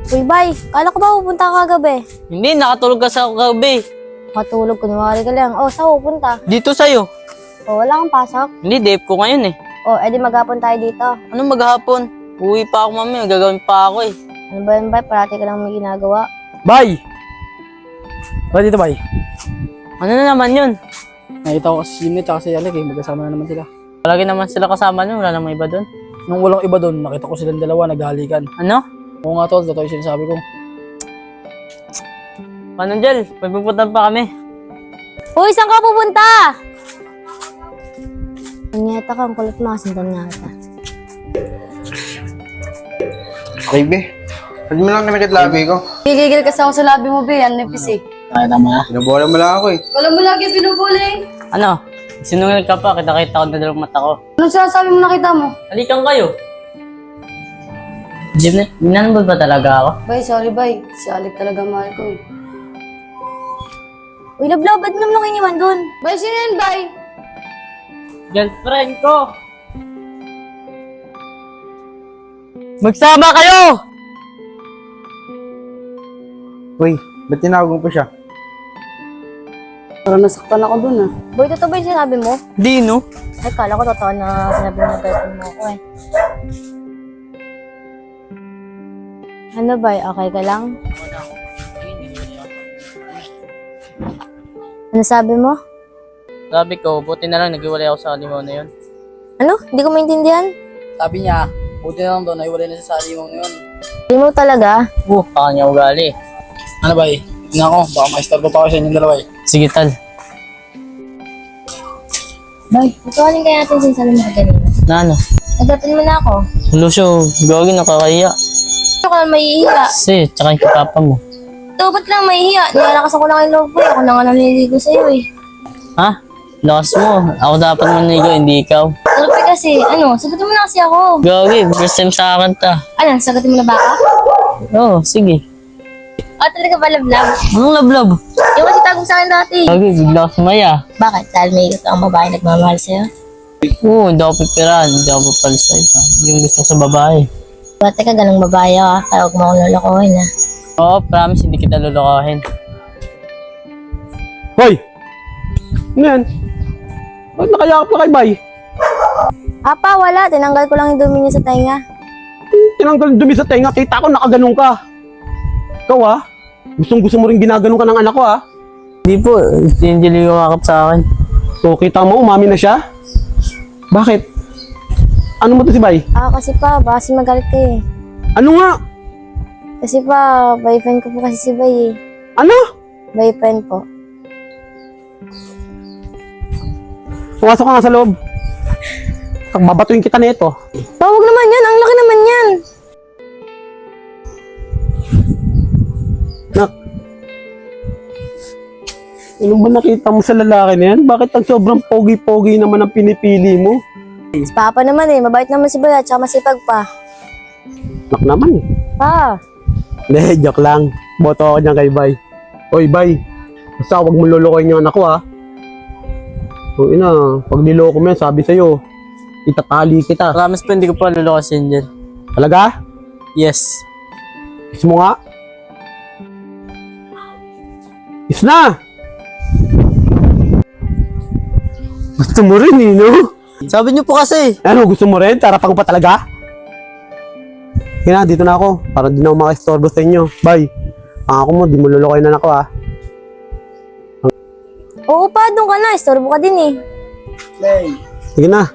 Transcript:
Uy, bay, kala ko ba pupunta ka kagabi? Hindi, nakatulog ka sa gabi. Matulog, kunwari ka lang. Oh, saan pupunta? Dito sa'yo. Oh, wala kang pasok? Hindi, date ko ngayon eh. Oh, edi maghapon tayo dito. Anong maghapon? Uwi pa ako mamaya, gagawin pa ako eh. Ano ba yun, bay? Parati ka lang may ginagawa. Bay! Ba dito, Bay? Ano na naman yun? Nakita ko si Unit at si Alec eh. Magkasama na naman sila. Palagi naman sila kasama nyo, wala namang iba doon. Nung walang iba doon, nakita ko silang dalawa naghalikan. Ano? Oo nga tol, totoo yung sinasabi ko. Paano, Jel? May pupuntahan pa kami. Uy, saan ka pupunta? Nyata ka, ang kulit mo kasintan nga kita. Okay, be. Pwede mo lang namigit labi ko. Gigigil kasi ako sa labi mo, be. Ang nipis eh. Ay, tama na. Binubola mo lang ako eh. Wala mo lagi binubuli. Ano? Sinungaling ka pa, kita-kita ko na dalawang mata ko. Anong sinasabi mo nakita mo? Halikan kayo. Jim, minanambol ba talaga ako? Bay, sorry, bay. Si Alec talaga mahal ko eh. Uy, lablab, ba't mo naman iniwan dun? Bay, sino yan, bay? Girlfriend ko! Magsama kayo! Uy, ba't tinawag mo pa siya? Parang nasaktan ako dun ah. Boy, totoo ba yung sinabi mo? Di, no? Ay, kala ko totoo na sinabi mo na girlfriend mo ako eh. Ano ba? Okay ka lang? Ano sabi mo? Sabi ko, buti na lang naghiwalay ako sa alimaw na yun. Ano? Hindi ko maintindihan. Sabi niya, buti na lang doon, nahiwalay na siya sa alimaw na yun. Hindi mo talaga? Baka niya ugali. Ano, Bay? Tingnan ko, baka maistorbo pa ako sa inyong dalawa eh. Sige, tal. Boy, ituwalin kaya natin sinasabi mo kanina. Na ano? Nagdating mo na ako. Lucio, gawin nakakahiya. Ano ka lang mahihiya? Kasi, tsaka yung papa mo. Ito, ba't ka lang mahihiya? Nilalakas ako lang yung loob ko. Ako na nga naliligo sa'yo eh. Ha? Lakas mo. Ako dapat manigo, hindi ikaw. Sarap eh kasi, ano, sagutin mo na kasi ako. Gawin, first time sa akin ta. Ano, sagutin mo na ba ako? Oo, sige. Talaga ba love-love? Anong love-love? Yung matitagong sa akin dati. Gawin, bigla ako sumaya. Bakit? Dahil may ikot ang babae nagmamahal sa'yo? Oo, hindi ako pipirahan, hindi ako papalsa iba. Yung gusto ko sa babae. Ba't ka ganang babae ako, kaya huwag mo akong lolokohin ha. Oo, promise, hindi kita lulukohin. Hoy! Ano yan? Bakit nakayakap na kay Bay? Apa, wala. Tinanggal ko lang yung dumi niya sa tenga. Tinanggal yung dumi sa tenga, kita ko nakaganong ka. Ikaw ah, gustong gusto mo rin ginaganong ka ng anak ko ah. Hindi po, si Angel yung kumakap sa akin. So kita mo, umami na siya? Bakit? Ano mo to si Bay? Kasi pa, baka kasi magalit ka eh. Ano nga? Kasi pa, boyfriend ko po kasi si Bay eh. Ano? Boyfriend po. Pumasok ka nga sa loob. Babatuin kita nito. Huwag naman yan, ang laki naman yan. Nak, ano ba nakita mo sa lalaki na yan? Bakit ang sobrang pogi-pogi naman ang pinipili mo? Si Papa naman eh, mabait naman si Bay at saka masipag pa. Nak naman eh. Pa, Hindi, joke lang. Boto ako dyan kay Bay. Oy, Bay. Basta huwag mo lulukoyin yung anak ko ha. So, ina, pag niloko mo yan, sabi sa'yo, itatali kita. Promise po, hindi ko pa luloko si Angel. Talaga? Yes. Kiss mo nga. Kiss na! Gusto mo rin eh, no? Sabi niyo po kasi. Ano, gusto mo rin? Tarapang pa talaga? Sige na, dito na ako. Para di na ako makistorbo sa inyo. Bye. Ako mo, di mo lulukoyin na ako ha. oo pa, doon ka na. Istorbo ka din eh. Sige na.